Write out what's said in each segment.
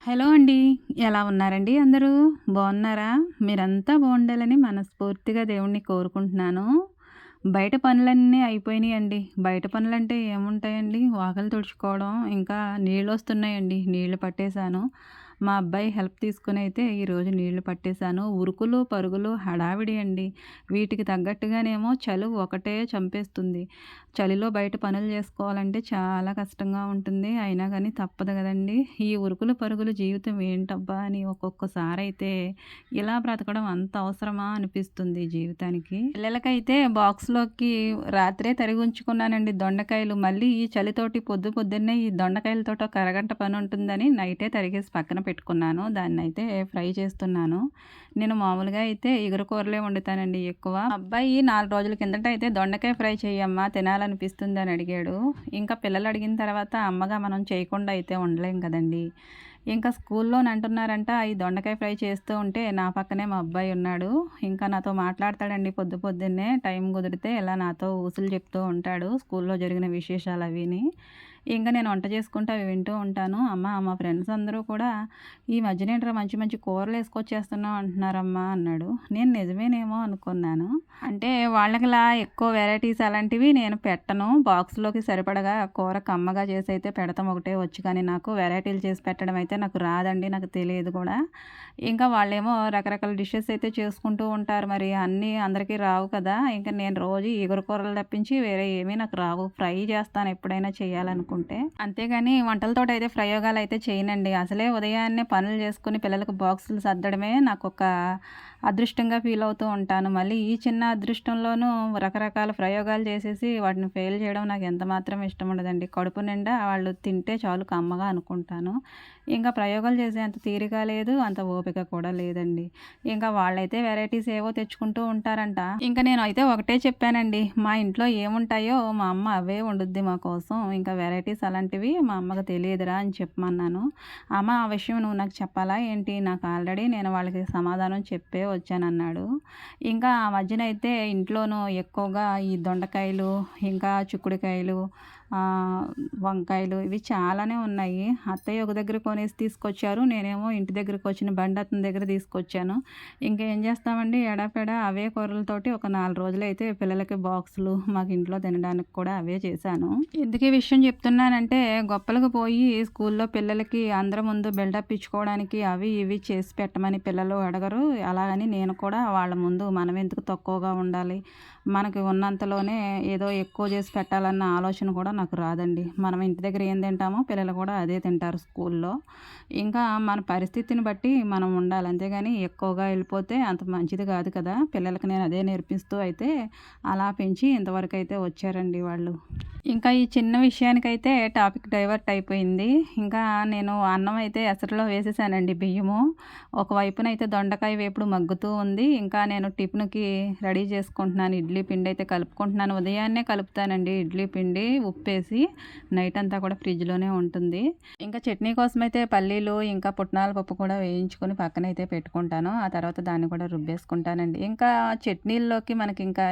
Hello అండి. ఎలా ఉన్నారండి అందరూ? బావున్నారా? మీరంతా బావుండాలని మనస్ఫూర్తిగా దేవుడిని కోరుకుంటున్నాను. బయట పనులన్నీ అయిపోయినియండి. బయట పనులంటే ఏముంటాయండి? వాకిలి తుడుచుకోవడం, ఇంకా నీళ్ళొస్తున్నాయండి. నీళ్ళు పట్టేశాను. మా అబ్బాయి హెల్ప్ తీసుకొనైతే ఈరోజు నీళ్లు పట్టేశాను. ఉరుకులు, పరుగులు హడావిడి అండి. వీటికి తగ్గట్టుగానేమో చలువ ఒకటే చంపేస్తుంది. చలిలో బయట పనులు చేసుకోవాలంటే చాలా కష్టంగా ఉంటుంది. అయినా గానీ తప్పదు గదండీ! ఈ ఉరుకులు పరుగులు జీవితం ఏంటబ్బా! అని ఒక్కొక్కసారయితే ఇలా బ్రతకడం అంత అవసరమా అనిపిస్తుంది జీవితానికి. పిల్లలకైతే బాక్స్‌లోకి రాత్రే తరిగుంచుకున్నానండి దొండకాయలు. మళ్ళీ ఈ చలితోటి పొద్దున్నే ఈ దొండకాయలతోటి ఒక అరగంట పనుంటుందని నైటే తరిగేసి పక్కన పెట్టుకున్నాను. దాన్నయితే ఫ్రై చేస్తున్నాను. నేను మామూలుగా అయితే ఇగురు కూరలే వండుతానండి ఎక్కువ. అబ్బాయి 4 రోజుల కిందట అయితే దొండకాయ ఫ్రై చెయ్యమ్మా తినాలనిపిస్తుందని అడిగాడు. ఇంకా పిల్లలు అడిగిన తర్వాత అమ్మగా మనం చేయకుండా అయితే ఉండలేం కదండీ! ఇంకా స్కూల్లోనంటున్నారంట ఈ దొండకాయ ఫ్రై చేస్తూ ఉంటే నా పక్కనే మా అబ్బాయి ఉన్నాడు. ఇంకా నాతో మాట్లాడతాడండి పొద్దున్నే టైం కుదిరితే ఇలా నాతో ఊసులు చెప్తూ ఉంటాడు స్కూల్‌లో జరిగిన విశేషాలవిని. ఇంక నేను వంట చేసుకుంటూ అవి వింటూ ఉంటాను. అమ్మ మా ఫ్రెండ్స్ అందరూ కూడా "ఈ మధ్యనేంట్రా మంచి మంచి కూరలేసుకొచ్చేస్తున్నావు అంటున్నారమ్మా" అన్నాడు. నేను నిజమేనేమో అనుకున్నాను. అంటే వాళ్ళకిలా ఎక్కువ వెరైటీస్ అలాంటివి నేను పెట్టను. బాక్స్‌లోకి సరిపడగా కూర కమ్మగా చేసైతే పెడతాం ఒకటే వచ్చు కానీ నాకు వెరైటీలు చేసి పెట్టడం అయితే నాకు రాదండి. నాకు తెలియదు కూడా. ఇంకా వాళ్ళేమో రకరకాల డిషెస్ అయితే చేసుకుంటూ ఉంటారు. మరి అన్నీ అందరికీ రావు కదా! ఇంక నేను రోజు ఇగురు కూరలు తప్పించి వేరే ఏమీ నాకు రావు. ఫ్రై చేస్తాను ఎప్పుడైనా చేయాలనుకుంటే. అంతేగాని వంటలతోటయితే ప్రయోగాలయితే చేయనండి. అసలే ఉదయాన్నే పనులు చేసుకొని పిల్లలకు బాక్సులు సర్దడమే నాకొక అదృష్టంగా ఫీల్ అవుతూ ఉంటాను. మళ్ళీ ఈ చిన్న అదృష్టంలోనూ రకరకాల ప్రయోగాలు చేసేసి వాటిని ఫెయిల్ చేయడం నాకు ఎంత మాత్రం ఇష్టం ఉండదండి. కడుపు నిండా వాళ్ళు తింటే చాలు కమ్మగా అనుకుంటాను. ఇంకా ప్రయోగాలు చేసే అంత తీరిక లేదు, అంత ఓపిక కూడా లేదండి. ఇంకా వాళ్ళైతే వెరైటీస్ ఏవో తెచ్చుకుంటూ ఉంటారంట. ఇంక నేనైతే ఒకటే చెప్పానండి. మా ఇంట్లో ఏముంటాయో మా అమ్మ అవే వండుద్ది మా కోసం. ఇంకా వెరైటీస్ అలాంటివి మా అమ్మకు తెలియదురా అని చెప్పమన్నాను. అమ్మ ఆ విషయం నువ్వు నాకు చెప్పాలా ఏంటి? నాకు ఆల్రెడీ నేను వాళ్ళకి సమాధానం చెప్పే వచ్చానన్నాడు. ఇంకా ఆ మధ్యనైతే ఇంట్లోనూ ఎక్కువగా ఈ దొండకాయలు, ఇంకా చిక్కుడుకాయలు, వంకాయలు ఇవి చాలానే ఉన్నాయి. అత్తయ్య ఒక దగ్గర కొనేసి తీసుకొచ్చారు. నేనేమో ఇంటి దగ్గరకొచ్చిన బండతని దగ్గర తీసుకొచ్చాను. ఇంక ఏం చేస్తామండి ఎడాపెడా అవే కూరలతోటి ఒక 4 రోజులైతే పిల్లలకి బాక్సులు, మాకు ఇంట్లో తినడానికి కూడా అవే చేశాను. ఎందుకు ఈ విషయం చెప్తున్నానంటే గొప్పలకు పోయి స్కూల్లో పిల్లలకి అందరి ముందు బిల్డప్ ఇచ్చుకోవడానికి అవి ఇవి చేసి పెట్టమని పిల్లలు అడగరు. అలాగని నేను కూడా వాళ్ళ ముందు మనమెందుకు తక్కువగా ఉండాలి, మనకి ఉన్నంతలోనే ఏదో ఎక్కువ చేసి పెట్టాలన్న ఆలోచన కూడా నాకు రాదండి. మనం ఇంటి దగ్గర ఏం తింటామో పిల్లలు కూడా అదే తింటారు స్కూల్లో. ఇంకా మన పరిస్థితిని బట్టి మనం ఉండాలి. అంతేగాని ఎక్కువగా వెళ్ళిపోతే అంత మంచిది కాదు కదా! పిల్లలకి నేను అదే నేర్పిస్తూ అయితే అలా పెంచి ఇంతవరకైతే వచ్చారండి వాళ్ళు. ఇంకా ఈ చిన్న విషయానికైతే టాపిక్ డైవర్ట్ అయిపోయింది. ఇంకా నేను అన్నం అయితే ఎసరులో వేసేసానండి బియ్యము. ఒకవైపునైతే దొండకాయ వేపుడు మగ్గుతూ ఉంది. ఇంకా నేను టిఫిన్‌కి రెడీ చేసుకుంటున్నాను. ఇడ్లీ పిండైతే కలుపుకుంటున్నాను. ఉదయాన్నే కలుపుతానండి ఇడ్లీ పిండి ఉప్పేసి. నైట్ అంతా కూడా ఫ్రిడ్జ్‌లోనే ఉంటుంది. ఇంకా చట్నీ కోసమైతే పల్లీలు, ఇంకా పుట్నాల పప్పు కూడా వేయించుకొని పక్కనైతే పెట్టుకుంటాను. ఆ తర్వాత దాన్ని కూడా రుబ్బేసుకుంటానండి. ఇంకా చట్నీల్లోకి మనకింకా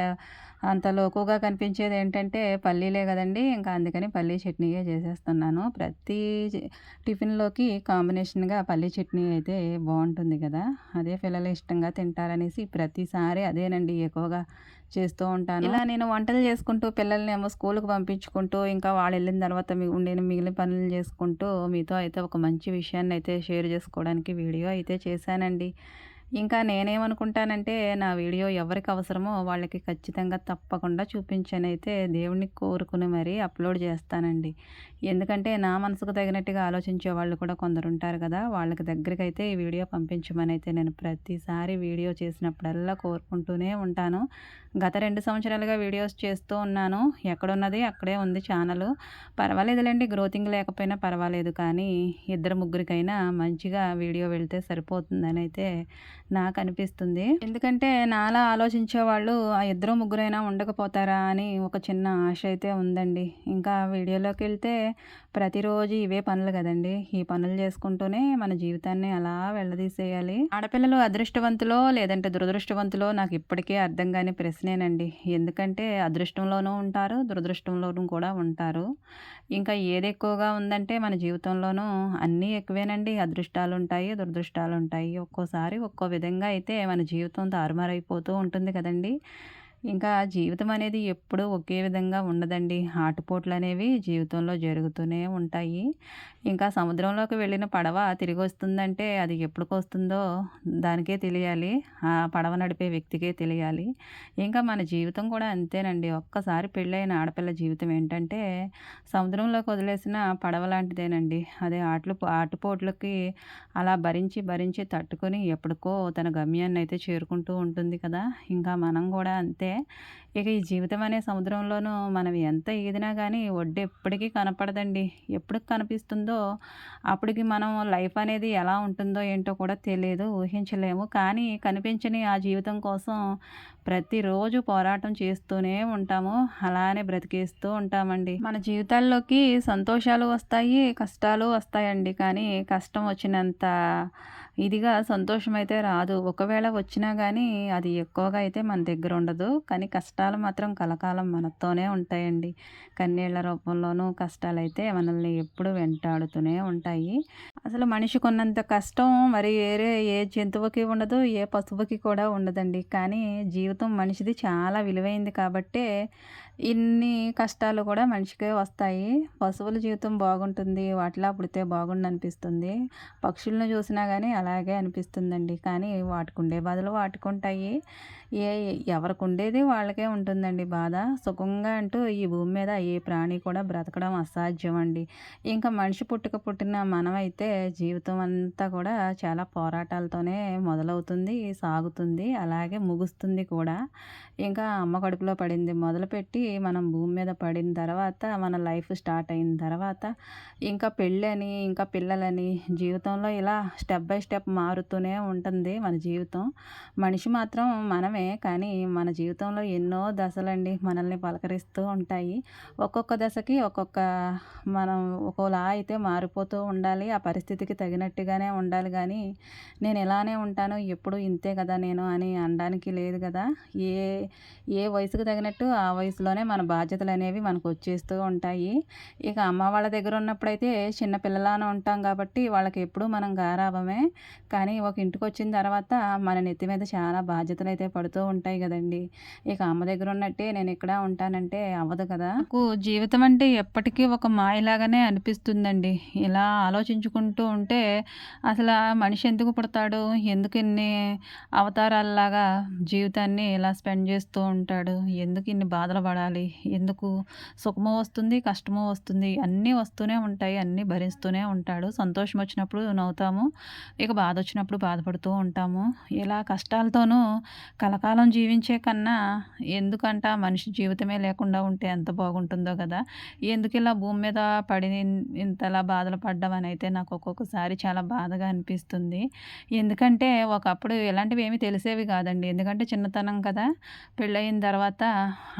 అంత లోకువగా కనిపించేదేంటంటే పల్లీలే గదండీ! ఇంకా అందుకని పల్లీ చట్నీయే చేసేస్తున్నాను. ప్రతి టిఫిన్‌లోకి కాంబినేషన్‌గా పల్లీ చట్నీ అయితే బావుంటుంది గదా! అదే పిల్లలు ఇష్టంగా తింటారనేసి ప్రతిసారి అదేనండి ఎక్కువగా చేస్తూ ఉంటాను. ఇలా నేను వంటలు చేసుకుంటూ పిల్లలనేమో స్కూలుకి పంపించుకుంటూ, ఇంకా వాళ్ళెళ్ళిన తర్వాత ఉండిన మిగిలిన పనులు చేసుకుంటూ మీతో అయితే ఒక మంచి విషయాన్నయితే షేర్ చేసుకోవడానికి వీడియో అయితే చేశానండి. ఇంకా నేనేమనుకుంటానంటే నా వీడియో ఎవరికి అవసరమో వాళ్ళకి ఖచ్చితంగా తప్పకుండా చూపించనైతే దేవుడిని కోరుకుని మరీ అప్లోడ్ చేస్తానండి. ఎందుకంటే నా మనసుకు తగినట్టుగా ఆలోచించే వాళ్ళు కూడా కొందరుంటారు కదా! వాళ్ళకి దగ్గరికైతే ఈ వీడియో పంపించమనైతే నేను ప్రతిసారి వీడియో చేసినప్పుడల్లా కోరుకుంటూనే ఉంటాను. గత 2 సంవత్సరాలుగా వీడియోస్ చేస్తూ ఉన్నాను. ఎక్కడున్నది అక్కడే ఉంది ఛానలు. పర్వాలేదులెండి గ్రోతింగ్ లేకపోయినా పర్వాలేదు. కానీ ఇద్దరు ముగ్గురికైనా మంచిగా వీడియో వెళ్తే సరిపోతుందనైతే నాకనిపిస్తుంది. ఎందుకంటే నాలా ఆలోచించేవాళ్ళు ఆ ఇద్దరో ముగ్గురైనా ఉండకపోతారా అని ఒక చిన్న ఆశ అయితే ఉందండి. ఇంకా వీడియోలోకెళ్తే ప్రతిరోజు ఇవే పనులు గదండీ! ఈ పనులు చేసుకుంటూనే మన జీవితాన్ని అలా వెళ్ళదీసేయాలి. ఆడపిల్లలు అదృష్టవంతులో లేదంటే దురదృష్టవంతులో నాకిప్పటికీ అర్థం గాని ప్రశ్నేనండి. ఎందుకంటే అదృష్టంలోనూ ఉంటారు, దురదృష్టంలోనూ కూడా ఉంటారు. ఇంకా ఏదెక్కువగా ఉందంటే మన జీవితంలోనూ అన్నీ ఎక్కువేనండి. అదృష్టాలుంటాయి, దురదృష్టాలుంటాయి. ఒక్కోసారి ఒక్కో విధంగా అయితే మన జీవితం తారుమారైపోతూ ఉంటుంది కదండీ! ఇంకా జీవితం అనేది ఎప్పుడూ ఒకే విధంగా ఉండదండి. ఆటుపోట్లనేవి జీవితంలో జరుగుతూనే ఉంటాయి. ఇంకా సముద్రంలోకి వెళ్ళిన పడవ తిరిగొస్తుందంటే అది ఎప్పుడుకొస్తుందో దానికే తెలియాలి. ఆ పడవ నడిపే వ్యక్తికే తెలియాలి. ఇంకా మన జీవితం కూడా అంతేనండి. ఒక్కసారి పెళ్ళైన ఆడపిల్ల జీవితం ఏంటంటే సముద్రంలోకి వదిలేసిన పడవ లాంటిదేనండి. అదే ఆటుపోట్లకి అలా భరించి, భరించి తట్టుకొని ఎప్పటికో తన గమ్యాన్నయితే చేరుకుంటూ ఉంటుంది కదా! ఇంకా మనం గూడా అంతే. ఇక ఈ జీవితం అనే సముద్రంలోనూ మనం ఎంత ఈదినా గానీ ఒడ్డు ఎప్పటికీ కనపడదండి. ఎప్పటికి కనిపిస్తుందో అప్పటికి మనం లైఫ్ అనేది ఎలా ఉంటుందో ఏంటో కూడా తెలీదు. ఊహించలేము. కానీ కనిపించని ఆ జీవితం కోసం ప్రతిరోజు పోరాటం చేస్తూనే ఉంటాము. అలానే బ్రతికేస్తూ ఉంటామండి. మన జీవితాల్లోకి సంతోషాలు వస్తాయి, కష్టాలు వస్తాయండి. కానీ కష్టం వచ్చినంత ఇదిగా సంతోషమైతే రాదు. ఒకవేళ వచ్చినా గానీ అది ఎక్కువగా అయితే మన దగ్గర ఉండదు. కానీ కష్టాలు మాత్రం కలకాలం మనతోనే ఉంటాయండి. కన్నీళ్ల రూపంలోనూ కష్టాలైతే మనల్ని ఎప్పుడూ వెంటాడుతూనే ఉంటాయి. అసలు మనిషికున్నంత కష్టం మరి వేరే ఏ జంతువుకి ఉండదు, ఏ పశువుకి కూడా ఉండదండి. కానీ జీవితం మనిషిది చాలా విలువైంది కాబట్టే ఇన్ని కష్టాలు కూడా మనిషికే వస్తాయి. పశువుల జీవితం బాగుంటుంది. వాటిలా పుడితే బాగుండనిపిస్తుంది. పక్షులను చూసినా గానీ అలాగే అనిపిస్తుందండి. కానీ వాటికుండే బాధలు వాటికుంటాయి. ఏ ఎవరికుండేది వాళ్ళకే ఉంటుందండి బాధ. సుఖంగా అంటూ ఈ భూమి మీద ఏ ప్రాణి కూడా బ్రతకడం అసాధ్యం అండి. ఇంకా మనిషి పుట్టిన మనమైతే జీవితం అంతా కూడా చాలా పోరాటాలతోనే మొదలవుతుంది, సాగుతుంది, అలాగే ముగుస్తుంది కూడా. ఇంకా అమ్మ కడుపులో పడింది మొదలుపెట్టి మనం భూమి మీద పడిన తర్వాత మన లైఫ్ స్టార్ట్ అయిన తర్వాత ఇంకా పెళ్ళని, ఇంకా పిల్లలని జీవితంలో ఇలా స్టెప్ బై స్టెప్ మారుతూనే ఉంటుంది మన జీవితం. మనిషి మాత్రం మనమే. కానీ మన జీవితంలో ఎన్నో దశలండి మనల్ని పలకరిస్తూ ఉంటాయి. ఒక్కొక్క దశకి ఒక్కొక్క మనం ఒక్కోలా అయితే మారిపోతూ ఉండాలి. ఆ పరిస్థితికి తగినట్టుగానే ఉండాలి గానీ, నేను ఇలానే ఉంటాను, ఎప్పుడు ఇంతే కదా నేను అని అనడానికి లేదు గదా! ఏ ఏ వయసుకు తగినట్టు ఆ వయసులోనే మన బాధ్యతలనేవి మనకొచ్చేస్తూ ఉంటాయి. ఇక అమ్మ వాళ్ళ దగ్గర ఉన్నప్పుడైతే చిన్న పిల్లలానే ఉంటాం కాబట్టి వాళ్ళకి ఎప్పుడూ మనం గారాబమే. కానీ ఒక ఇంటికొచ్చిన తర్వాత మన నెత్తి మీద చాలా బాధ్యతలైతే పడుతూ ఉంటాయి గదండీ! ఇక అమ్మ దగ్గర ఉన్నట్టే నేనిక్కడ ఉంటానంటే అవ్వదు కదా! నాకు జీవితం అంటే ఎప్పటికీ ఒక మాయలాగానే అనిపిస్తుందండి. ఇలా ఆలోచించుకుంటూ ఉంటే అసలా మనిషి ఎందుకు పుడతాడు? ఎందుకు ఇన్ని అవతారాల్లాగా జీవితాన్ని ఇలా స్పెండ్ చేస్తూ ఉంటాడు? ఎందుకు ఇన్ని బాధలు పడాలి? ఎందుకు సుఖము వస్తుంది, కష్టము వస్తుంది. అన్నీ వస్తూనే ఉంటాయి. అన్నీ భరిస్తూనే ఉంటాడు. సంతోషం వచ్చినప్పుడు నవ్వుతాము. ఇక బాధొచ్చినప్పుడు బాధపడుతూ ఉంటాము. ఇలా కష్టాలతోనూ కలకాలం జీవించే కన్నా ఎందుకంట మనిషి జీవితమే లేకుండా ఉంటే ఎంత బాగుంటుందో గదా! ఎందుకిలా భూమి మీద పడి ఇంతలా బాధలు పడ్డం అనైతే నాకు ఒక్కొక్కసారి చాలా బాధగా అనిపిస్తుంది. ఎందుకంటే ఒకప్పుడు ఇలాంటివేమీ తెలిసేవి కాదండి. ఎందుకంటే చిన్నతనం కదా! పెళ్ళయిన తర్వాత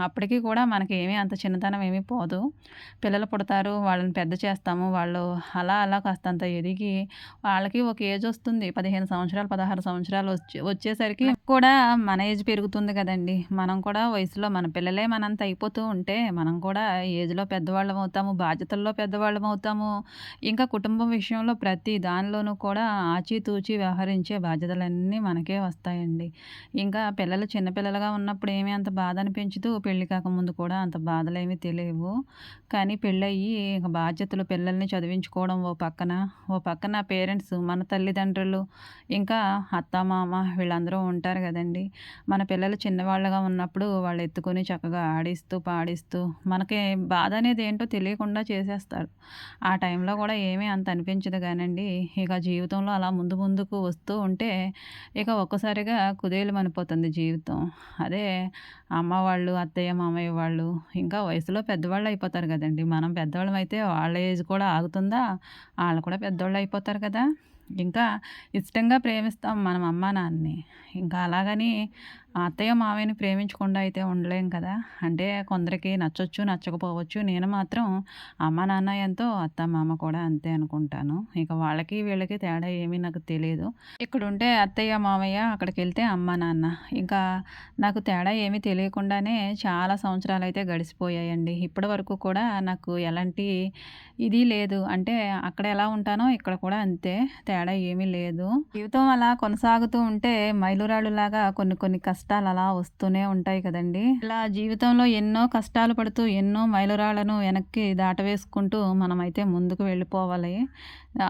అప్పటికి కూడా మనకేమీ అంత చిన్నతనం ఏమీ పోదు. పిల్లలు పుడతారు, వాళ్ళని పెద్ద చేస్తాము. వాళ్ళు అలా అలా కాస్తంత ఎదిగి వాళ్ళకి ఒక ఏజొస్తుంది. 15 సంవత్సరాలు, 16 సంవత్సరాలు వచ్చేసరికి కూడా మన ఏజ్ పెరుగుతుంది గదండీ! మనం కూడా వయసులో మన పిల్లలే మనంత అయిపోతూ ఉంటే, మనం కూడా ఏజ్‌లో పెద్దవాళ్ళమవుతాము, బాధ్యతల్లో పెద్దవాళ్ళమవుతాము. ఇంకా కుటుంబం విషయంలో ప్రతి దానిలోనూ కూడా ఆచితూచి వ్యవహరించే బాధ్యతలన్నీ మనకే వస్తాయండి. ఇంకా పిల్లలు చిన్న పిల్లలుగా ఉన్నప్పుడు ఏమీ అంత బాధ అనిపించదు. పెళ్లి కాకముందు కూడా అంత బాధలేమీ తెలియవు. కానీ పెళ్ళయ్యి ఇక బాధ్యతలు పిల్లల్ని చదివించుకోవడం ఓ పక్కన పేరెంట్స్ మన తల్లిదండ్రులు, ఇంకా అత్త, మామ వీళ్ళందరూ ఉంటారు గదండీ! మన పిల్లలు చిన్నవాళ్ళుగా ఉన్నప్పుడు వాళ్ళు ఎత్తుకొని చక్కగా ఆడిస్తూ, పాడిస్తూ మనకి బాధ అనేది ఏంటో తెలియకుండా చేసేస్తారు. ఆ టైంలో గూడా ఏమీ అంత అనిపించదు గానండి. ఇక జీవితంలో అలా ముందుకు వస్తూ ఉంటే ఇక ఒక్కసారిగా కుదేలుమనిపోతుంది జీవితం. అదే అమ్మ వాళ్ళు, అత్తయ్య, మామయ్య వాళ్ళు ఇంకా వయసులో పెద్దవాళ్ళయిపోతారు గదండీ! మనం పెద్దవాళ్ళమైతే వాళ్ళ ఏజ్ కూడా ఆగుతుందా? ఆళ్ళు కూడా పెద్దోళ్ళయిపోతారు కదా! ఇంకా ఇష్టంగా ప్రేమిస్తాం మనం అమ్మా, నాన్నని. ఇంకా అలాగని ఆ అత్తయ్య, మావయ్యని ప్రేమించకుండా అయితే ఉండలేం కదా! అంటే కొందరికి నచ్చొచ్చు, నచ్చకపోవచ్చు. నేను మాత్రం అమ్మ, నాన్న ఎంతో అత్త, మామ కూడా అంతే అనుకుంటాను. ఇక వాళ్ళకి, వీళ్ళకి తేడా ఏమీ నాకు తెలీదు. ఇక్కడుంటే అత్తయ్య, మామయ్య, అక్కడికెళ్తే అమ్మ, నాన్న. ఇంకా నాకు తేడా ఏమీ తెలియకుండానే చాలా సంవత్సరాలైతే గడిసిపోయాయండి. ఇప్పటి వరకు కూడా నాకు ఎలాంటి ఇది లేదు. అంటే అక్కడ ఎలా ఉంటానో ఇక్కడ కూడా అంతే. తేడా ఏమీ లేదు. జీవితం అలా కొనసాగుతూ ఉంటే మైలురాళ్ళులాగా కొన్ని కొన్ని కష్టాలు అలా వస్తూనే ఉంటాయి కదండీ! ఇలా జీవితంలో ఎన్నో కష్టాలు పడుతూ, ఎన్నో మైలురాళ్ళను వెనక్కి దాటవేసుకుంటూ మనమైతే ముందుకు వెళ్ళిపోవాలి.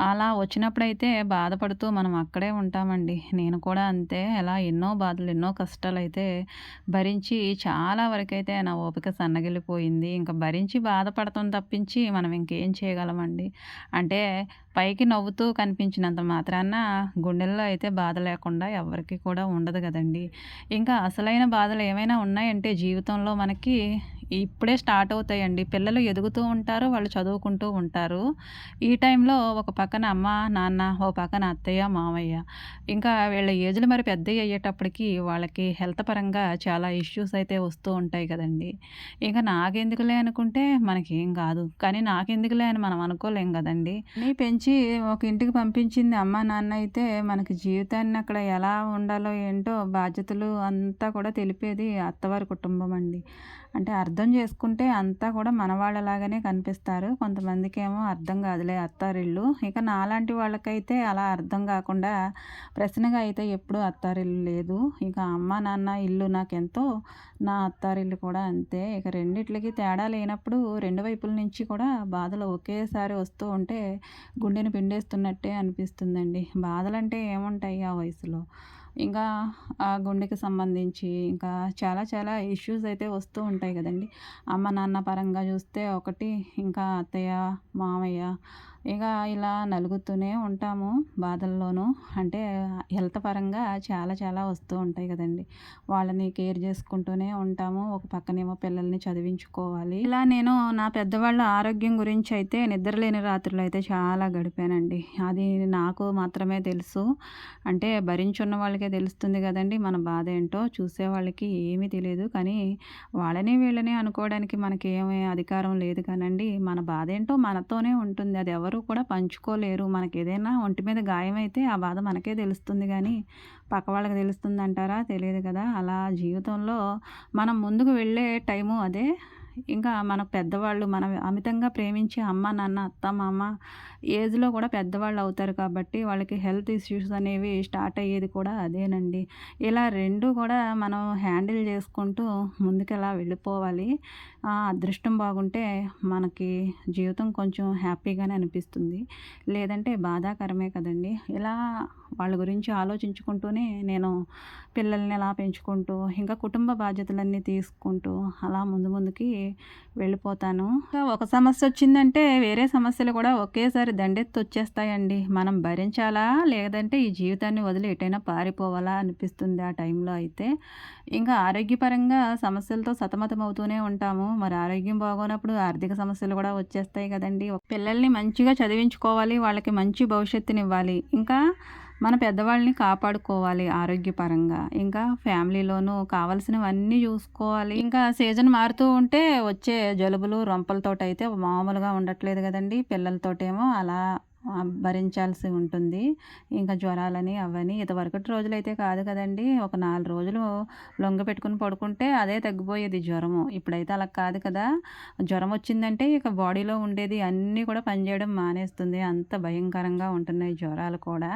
అలా వచ్చినప్పుడైతే బాధపడుతూ మనం అక్కడే ఉంటామండి. నేను కూడా అంతే. అలా ఎన్నో బాధలు, ఎన్నో కష్టాలైతే భరించి చాలా వరకైతే నా ఓపిక సన్నగిల్లిపోయింది. ఇంక భరించి బాధపడటం తప్పించి మనం ఇంకేం చేయగలమండి. అంటే పైకి నవ్వుతూ కనిపించినంత మాత్రాన గుండెల్లో అయితే బాధ లేకుండా ఎవ్వరికీ కూడా ఉండదు గదండీ! ఇంకా అసలైన బాధలు ఏమైనా ఉన్నాయంటే జీవితంలో మనకి ఇప్పుడే స్టార్ట్ అవుతాయండి. పిల్లలు ఎదుగుతూ ఉంటారు. వాళ్ళు చదువుకుంటూ ఉంటారు. ఈ టైంలో ఒక పక్కన అమ్మ, నాన్న, ఓ పక్కన అత్తయ్య, మామయ్య. ఇంకా వీళ్ళ ఏజ్‌లు మరి పెద్దయి అయ్యేటప్పటికి వాళ్ళకి హెల్త్ పరంగా చాలా ఇష్యూస్ అయితే వస్తూ ఉంటాయి కదండీ! ఇక నాకెందుకులే అనుకుంటే మనకేం గాదు. కానీ నాకెందుకులే అని మనం అనుకోలేం గదండీ! అన్నీ పెంచి ఒక ఇంటికి పంపించింది అమ్మ, నాన్న అయితే మనకి జీవితాన్ని అక్కడ ఎలా ఉండాలో ఏంటో బాధ్యతలు అంతా కూడా తెలిపేది అత్తవారి కుటుంబం అండి. అంటే అర్థం చేసుకుంటే అంతా కూడా మనవాళ్ళలాగానే కనిపిస్తారు. కొంతమందికేమో అర్థం కాదులే అత్తారిల్లు. ఇక నాలాంటి వాళ్ళకైతే అలా అర్థం కాకుండా ప్రశ్నగా అయితే ఎప్పుడూ అత్తారిల్లు లేదు. ఇక అమ్మ, నాన్న ఇల్లు నాకెంతో, నా అత్తారిల్లు కూడా అంతే. ఇక రెండిట్లకి తేడా లేనప్పుడు రెండు వైపుల నుంచి కూడా బాధలు ఒకేసారి వస్తూ ఉంటే గుండెని పిండేస్తున్నట్టే అనిపిస్తుందండి. బాధలంటే ఏముంటాయి ఆ వయసులో. ఇంకా ఆ గుండెకి సంబంధించి ఇంకా చాలా చాలా ఇష్యూస్ అయితే వస్తూ ఉంటాయి కదండీ! అమ్మ, నాన్న పరంగా చూస్తే ఒకటి, ఇంకా అత్తయ్య, మామయ్య ఇక ఇలా నలుగుతూనే ఉంటాము బాధల్లోనూ. అంటే హెల్త్ పరంగా చాలా చాలా వస్తూ ఉంటాయి కదండీ! వాళ్ళని కేర్ చేసుకుంటూనే ఉంటాము. ఒక పక్కనేమో పిల్లల్ని చదివించుకోవాలి. ఇలా నేను నా పెద్దవాళ్ళ ఆరోగ్యం గురించి అయితే నిద్రలేని రాత్రులైతే చాలా గడిపానండి. అది నాకు మాత్రమే తెలుసు. అంటే భరించున్న వాళ్ళకే తెలుస్తుంది గదండీ! మన బాధేంటో. చూసేవాళ్ళకి ఏమీ తెలీదు. కానీ వాళ్ళని, వీళ్ళని అనుకోవడానికి మనకేమి అధికారం లేదు కానండి. మన బాధేంటో మనతోనే ఉంటుంది. అది ఎవరు కూడా పంచుకోలేరు. మనకేదైనా ఒంటి మీద గాయమైతే ఆ బాధ మనకే తెలుస్తుంది గానీ, పక్క వాళ్ళకి తెలుస్తుందంటారా? తెలీదు కదా! అలా జీవితంలో మనం ముందుకు వెళ్ళే టైము అదే. ఇంకా మన పెద్దవాళ్ళు మనం అమితంగా ప్రేమించే అమ్మ, నాన్న, అత్త, మామ ఏజ్‌లో కూడా పెద్దవాళ్ళు అవుతారు కాబట్టి వాళ్ళకి హెల్త్ ఇష్యూస్ అనేవి స్టార్ట్ అయ్యేది కూడా అదేనండి. ఇలా 2 కూడా మనం హ్యాండిల్ చేసుకుంటూ ముందుకలా వెళ్ళిపోవాలి. అదృష్టం బాగుంటే మనకి జీవితం కొంచెం హ్యాపీగానే అనిపిస్తుంది. లేదంటే బాధాకరమే కదండీ! ఇలా వాళ్ళ గురించి ఆలోచించుకుంటూనే నేను పిల్లల్ని అలా పెంచుకుంటూ, ఇంకా కుటుంబ బాధ్యతలన్నీ తీసుకుంటూ అలా ముందు ముందుకి వెళ్ళిపోతాను. ఇంకా ఒక సమస్యొచ్చిందంటే వేరే సమస్యలు కూడా ఒకేసారి దండెత్తొచ్చేస్తాయండి. మనం భరించాలా? లేదంటే ఈ జీవితాన్ని వదిలి ఎటైనా పారిపోవాలా అనిపిస్తుంది ఆ టైంలో అయితే. ఇంకా ఆరోగ్యపరంగా సమస్యలతో సతమతమవుతూనే ఉంటాము. మరి ఆరోగ్యం బాగోనప్పుడు ఆర్థిక సమస్యలు కూడా వచ్చేస్తాయి కదండీ! పిల్లల్ని మంచిగా చదివించుకోవాలి. వాళ్ళకి మంచి భవిష్యత్తునివ్వాలి. ఇంకా మన పెద్దవాళ్ళని కాపాడుకోవాలి ఆరోగ్యపరంగా. ఇంకా ఫ్యామిలీలోనూ కావాల్సినవన్నీ చూసుకోవాలి. ఇంకా సీజన్ మారుతూ ఉంటే వచ్చే జలుబులు, రొంపలతోటైతే మామూలుగా ఉండట్లేదు గదండీ! పిల్లలతోటేమో అలా భరించాల్సి ఉంటుంది. ఇంకా జ్వరాలని అవని ఇదివరకటి రోజులైతే కాదు కదండీ! ఒక 4 రోజులు లొంగపెట్టుకొని పడుకుంటే అదే తగ్గిపోయేది జ్వరము. ఇప్పుడైతే అలా కాదు కదా! జ్వరం వచ్చిందంటే ఇక బాడీలో ఉండేది అన్నీ కూడా పనిచేయడం మానేస్తుంది. అంత భయంకరంగా ఉంటున్నాయి జ్వరాలు కూడా.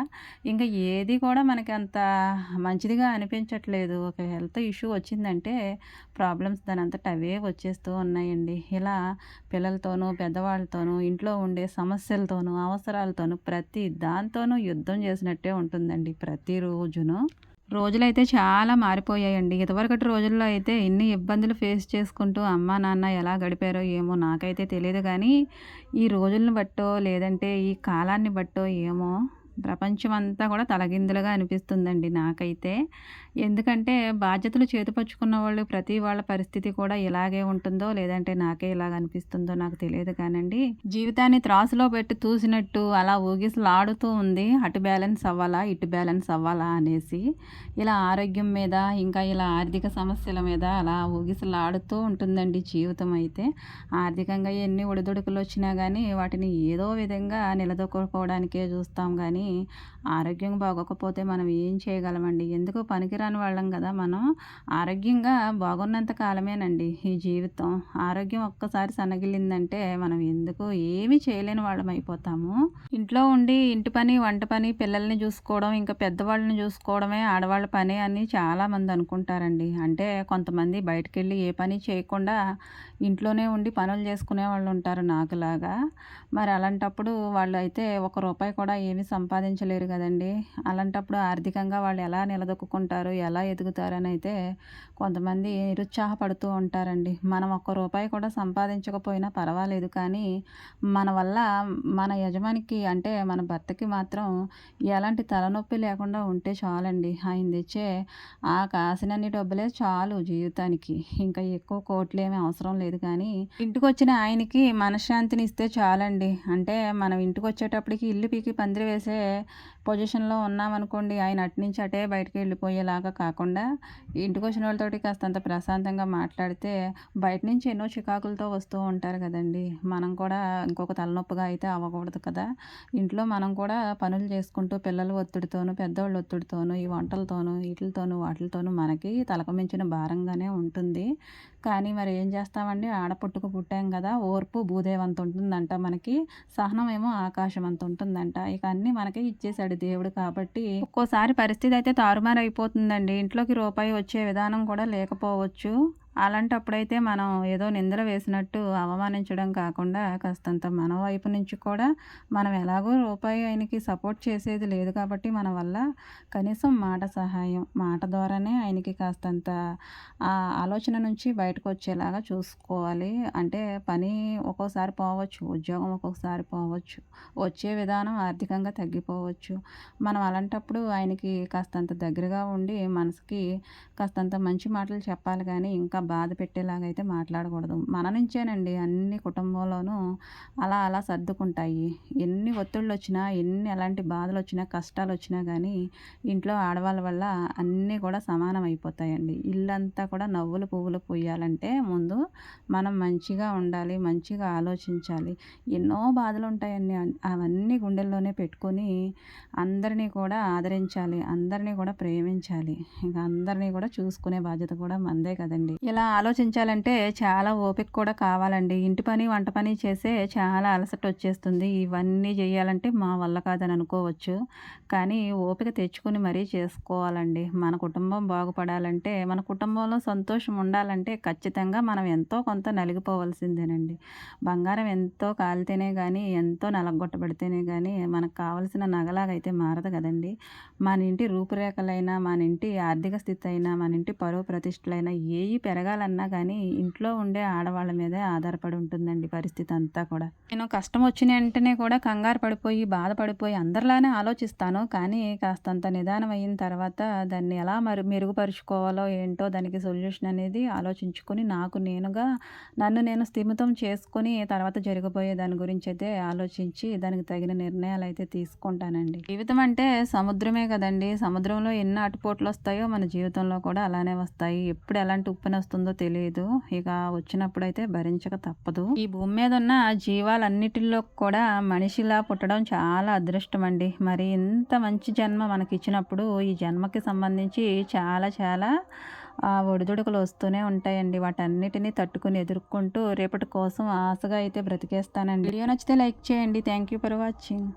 ఇంకా ఏది కూడా మనకి అంత మంచిదిగా అనిపించట్లేదు. ఒక హెల్త్ ఇష్యూ వచ్చిందంటే ప్రాబ్లమ్స్ దానంతట అవే వచ్చేస్తూ ఉన్నాయండి. ఇలా పిల్లలతోనూ, పెద్దవాళ్ళతోనూ, ఇంట్లో ఉండే సమస్యలతోనూ, అవసరాలతోనూ ప్రతి దాంతోనూ యుద్ధం చేసినట్టే ఉంటుందండి ప్రతిరోజును. రోజులైతే చాలా మారిపోయాయండి. ఇదివరకటి రోజుల్లో అయితే ఇన్ని ఇబ్బందులు ఫేస్ చేసుకుంటూ అమ్మా, నాన్న ఎలా గడిపారో ఏమో నాకైతే తెలీదు గానీ, ఈ రోజులను బట్టో లేదంటే ఈ కాలాన్ని బట్టో ఏమో ప్రపంచమంతా కూడా తలకిందులుగా అనిపిస్తుందండి నాకైతే. ఎందుకంటే బాధ్యతలు చేతిపట్టుకున్న వాళ్ళు ప్రతి వాళ్ళ పరిస్థితి కూడా ఇలాగే ఉంటుందో, లేదంటే నాకే ఇలాగ అనిపిస్తుందో నాకు తెలియదు కానండి. జీవితాన్ని త్రాసులో పెట్టి తూసినట్టు అలా ఊగిసలాడుతూ ఉంది. అటు బ్యాలెన్స్ అవ్వాలా, ఇటు బ్యాలెన్స్ అవ్వాలా అనేసి. ఇలా ఆరోగ్యం మీద, ఇంకా ఇలా ఆర్థిక సమస్యల మీద అలా ఊగిసలాడుతూ ఉంటుందండి జీవితం అయితే. ఆర్థికంగా ఎన్ని ఒడిదుడుకులొచ్చినా గానీ, వాటిని ఏదో విధంగా నిలదొక్కుకోవడానికే చూస్తాం గానీ, ఆరోగ్యం బాగోకపోతే మనం ఏం చేయగలమండి? ఎందుకు పనికిరాని వాళ్ళం గదా మనం. ఆరోగ్యంగా బాగున్నంత కాలమేనండి ఈ జీవితం. ఆరోగ్యం ఒక్కసారి సన్నగిల్లిందంటే మనం ఎందుకు ఏమీ చేయలేని వాళ్ళమైపోతాము. ఇంట్లో ఉండి ఇంటి పని, వంట పని, పిల్లల్ని చూసుకోవడం, ఇంకా పెద్దవాళ్ళని చూసుకోవడమే ఆడవాళ్ళ పని అని చాలామంది అనుకుంటారండి. అంటే కొంతమంది బయటికెళ్ళి ఏ పని చేయకుండా ఇంట్లోనే ఉండి పనులు చేసుకునే వాళ్ళుంటారు నాకులాగా. మరి అలాంటప్పుడు వాళ్ళైతే ఒక రూపాయి కూడా ఏమీ సంపాదించలేరు గదండీ! అలాంటప్పుడు ఆర్థికంగా వాళ్ళు ఎలా నిలదొక్కుకుంటారు? ఎలా ఎదుగుతారనైతే కొంతమంది నిరుత్సాహపడుతూ ఉంటారండి. మనం ఒక్క రూపాయి కూడా సంపాదించకపోయినా పర్వాలేదు కానీ, మన వల్ల మన యజమానికి అంటే మన భర్తకి మాత్రం ఎలాంటి తలనొప్పి లేకుండా ఉంటే చాలండి. ఆయన తెచ్చే ఆ కాసినన్ని డబ్బులే చాలు జీవితానికి. ఇంకా ఎక్కువ కోట్లేమి అవసరం లేదు కానీ, ఇంటికొచ్చిన ఆయనకి మనశ్శాంతినిస్తే చాలండి. అంటే మనం ఇంటికొచ్చేటప్పటికి ఇల్లు పీకి పందిరి వేసే పొజిషన్‌లో ఉన్నామనుకోండి, ఆయన అటునుంచి అటే బయటికెళ్ళిపోయేలాగా కాకుండా, ఇంటికొచ్చినోళ్ళతోటి కాస్తంత ప్రశాంతంగా మాట్లాడితే, బయట నుంచి ఎన్నో చికాకులతో వస్తూ ఉంటారు గదండీ! మనం కూడా ఇంకొక తలనొప్పిగా అయితే అవ్వకూడదు కదా! ఇంట్లో మనం కూడా పనులు చేసుకుంటూ పిల్లల ఒత్తిడితోనూ, పెద్దోళ్ళ ఒత్తిడితోనూ, ఈ వంటలతోనూ, ఈటిలతోనూ, వాటిలతోనూ మనకి తలకు మించిన భారంగానే ఉంటుంది. కానీ మరి ఏం చేస్తామండి? ఆడపుట్టుక పుట్టాం గదా! ఓర్పు భూదేవంత ఉంటుందంట మనకి. సహనం ఏమో ఆకాశం అంత ఉంటుందంట. ఇక అన్నీ మనకే ఇచ్చేసాడు దేవుడు కాబట్టి, ఒక్కోసారి పరిస్థితి అయితే తారుమారైపోతుందండి. ఇంట్లోకి రూపాయి వచ్చే విధానం కూడా లేకపోవచ్చు. అలాంటప్పుడైతే మనం ఏదో నిందలు వేసినట్టు అవమానించడం కాకుండా, కాస్తంత మన వైపు నుంచి కూడా మనం ఎలాగో రూపాయి ఆయనకి సపోర్ట్ చేసేది లేదు కాబట్టి మన వల్ల కనీసం మాట సహాయం, మాట ద్వారానే ఆయనకి కాస్తంత ఆలోచన నుంచి బయటకొచ్చేలాగా చూసుకోవాలి. అంటే పని ఒక్కోసారి పోవచ్చు, ఉద్యోగం ఒక్కొక్కసారి పోవచ్చు, వచ్చే విధానం ఆర్థికంగా తగ్గిపోవచ్చు. మనం అలాంటప్పుడు ఆయనకి కాస్తంత దగ్గరగా ఉండి మనసుకి కాస్తంత మంచి మాటలు చెప్పాలి గానీ, ఇంకా బాధ పెట్టేలాగా అయితే మాట్లాడకూడదు. మన నుంచేనండి అన్ని కుటుంబంలోనూ అలా అలా సర్దుకుంటాయి. ఎన్ని ఒత్తిళ్ళొచ్చినా, ఎలాంటి బాధలొచ్చినా, కష్టాలొచ్చినా గానీ, ఇంట్లో ఆడవాళ్ళ వల్ల అన్నీ కూడా సమానం అయిపోతాయండి. ఇల్లంతా కూడా నవ్వులు పువ్వులు పూయాలంటే ముందు మనం మంచిగా ఉండాలి, మంచిగా ఆలోచించాలి. ఎన్నో బాధలుంటాయండి. అవన్నీ గుండెల్లోనే పెట్టుకొని అందరినీ కూడా ఆదరించాలి, అందరినీ కూడా ప్రేమించాలి. ఇంకా అందరినీ కూడా చూసుకునే బాధ్యత కూడా మనదే కదండీ! ఇలా ఆలోచించాలంటే చాలా ఓపిక కూడా కావాలండి. ఇంటి పని, వంట పని చేసే చాలా అలసటొచ్చేస్తుంది. ఇవన్నీ జేయాలంటే మా వల్ల కాదని అనుకోవచ్చు. కానీ ఓపిక తెచ్చుకొని మరీ చేసుకోవాలండి. మన కుటుంబం బాగుపడాలంటే, మన కుటుంబంలో సంతోషం ఉండాలంటే ఖచ్చితంగా మనం ఎంతో కొంత నలిగిపోవాల్సిందేనండి. బంగారం ఎంతో కాలితేనే గానీ, ఎంతో నలగొట్టబడితేనే గానీ, మనకు కావాల్సిన నగలాగైతే మారదు గదండీ! మన ఇంటి రూపురేఖలైనా, మన ఇంటి ఆర్థిక స్థితి అయినా, మన ఇంటి పరువు ప్రతిష్టలైనా ఏయి పెరగాలన్నా గానీ, ఇంట్లో ఉండే ఆడవాళ్ళ మీదే ఆధారపడి ఉంటుందండి పరిస్థితి అంతా కూడా. నేను కష్టం వచ్చిన వెంటనే కూడా కంగారు పడిపోయి, బాధపడిపోయి అందరిలానే ఆలోచిస్తాను. కానీ కాస్తంత నిదానం అయిన తర్వాత దాన్ని ఎలా మెరుగుపరుచుకోవాలో ఏంటో దానికి సొల్యూషన్ అనేది ఆలోచించుకొని, నన్ను నేను స్థిమితం చేసుకొని తర్వాత జరగబోయే దాని గురించైతే ఆలోచించి దానికి తగిన నిర్ణయాలైతే తీసుకుంటానండి. జీవితం అంటే సముద్రమే కదండీ! సముద్రంలో ఎన్ని ఆటుపోట్లొస్తాయో మన జీవితంలో కూడా అలానే వస్తాయి. ఎప్పుడు ఎలాంటి ఉప్పెనొస్తుందో తెలీదు. ఇక వచ్చినప్పుడైతే భరించక తప్పదు. ఈ భూమి మీద ఉన్న జీవాలన్నిటిలో కూడా మనిషిలా పుట్టడం చాలా అదృష్టమండి. మరి ఇంత మంచి జన్మ మనకిచ్చినప్పుడు ఈ జన్మకి సంబంధించి చాలా చాలా ఒడిదుడుకులు వస్తూనే ఉంటాయండి. వాటన్నిటిని తట్టుకొని ఎదుర్కొంటూ రేపటి కోసం ఆశగా అయితే బ్రతికేస్తానండి. వీడియో నచ్చితే లైక్ చేయండి. Thank you for watching.